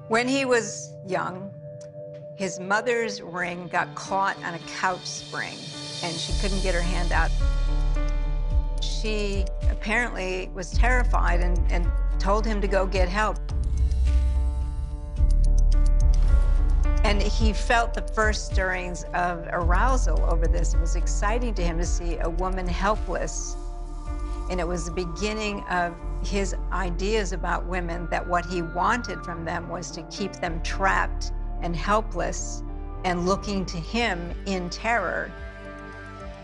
When he was young, his mother's ring got caught on a couch spring, and she couldn't get her hand out. She apparently was terrified and told him to go get help. And he felt the first stirrings of arousal over this. It was exciting to him to see a woman helpless. And it was the beginning of his ideas about women, that what he wanted from them was to keep them trapped and helpless and looking to him in terror.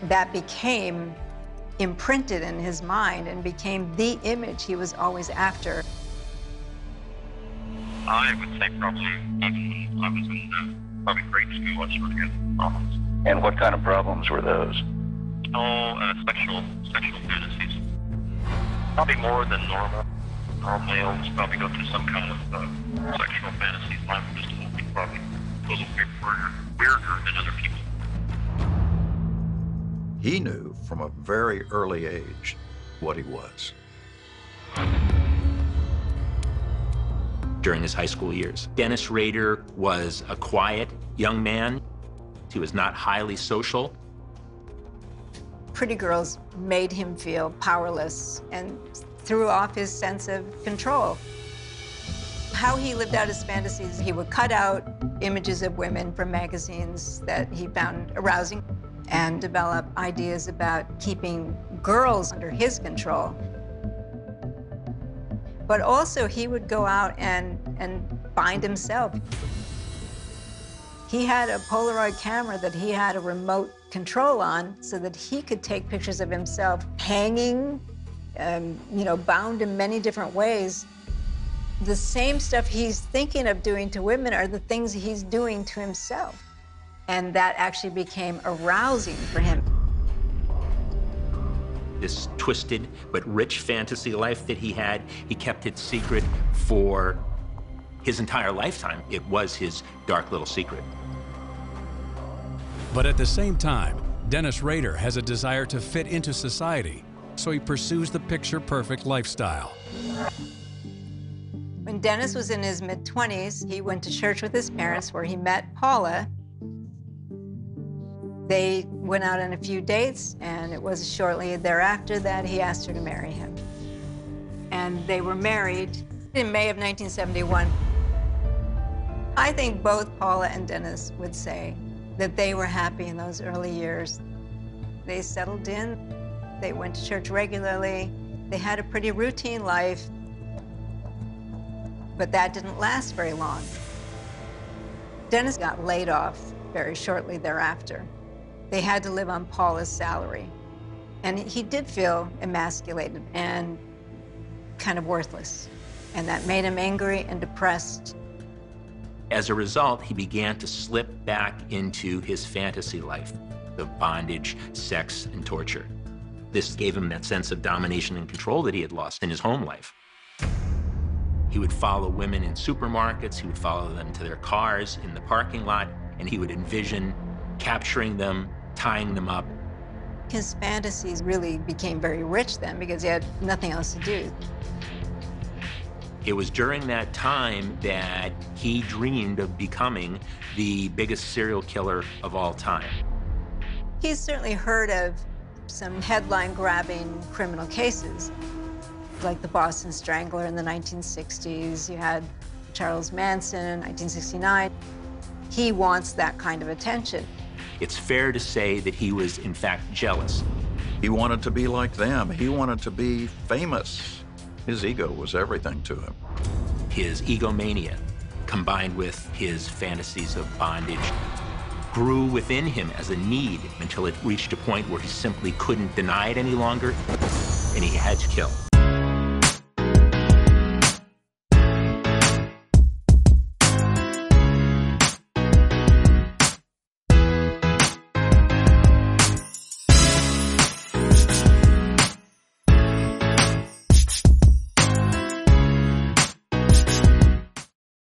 That became imprinted in his mind and became the image he was always after. I would say probably even I was in probably grade school, I started getting problems. And what kind of problems were those? Sexual fantasies. Probably more than normal. All males probably go through some kind of sexual fantasies. Mine was just probably a little bit weirder than other people. He knew from a very early age what he was. During his high school years, Dennis Rader was a quiet young man. He was not highly social. Pretty girls made him feel powerless and threw off his sense of control. How he lived out his fantasies, he would cut out images of women from magazines that he found arousing and develop ideas about keeping girls under his control. But also, he would go out and find himself. He had a Polaroid camera that he had a remote control on so that he could take pictures of himself hanging, bound in many different ways. The same stuff he's thinking of doing to women are the things he's doing to himself. And that actually became arousing for him. This twisted but rich fantasy life that he had, he kept it secret for his entire lifetime. It was his dark little secret. But at the same time, Dennis Rader has a desire to fit into society, so he pursues the picture-perfect lifestyle. When Dennis was in his mid-20s, he went to church with his parents where he met Paula. They went out on a few dates, and it was shortly thereafter that he asked her to marry him. And they were married in May of 1971. I think both Paula and Dennis would say that they were happy in those early years. They settled in, they went to church regularly, they had a pretty routine life, but that didn't last very long. Dennis got laid off very shortly thereafter. They had to live on Paula's salary. And he did feel emasculated and kind of worthless. And that made him angry and depressed. As a result, he began to slip back into his fantasy life of bondage, sex, and torture. This gave him that sense of domination and control that he had lost in his home life. He would follow women in supermarkets, he would follow them to their cars in the parking lot, and he would envision capturing them, tying them up. His fantasies really became very rich then because he had nothing else to do. It was during that time that he dreamed of becoming the biggest serial killer of all time. He's certainly heard of some headline-grabbing criminal cases, like the Boston Strangler in the 1960s. You had Charles Manson in 1969. He wants that kind of attention. It's fair to say that he was, in fact, jealous. He wanted to be like them. He wanted to be famous. His ego was everything to him. His egomania, combined with his fantasies of bondage, grew within him as a need until it reached a point where he simply couldn't deny it any longer, and he had to kill.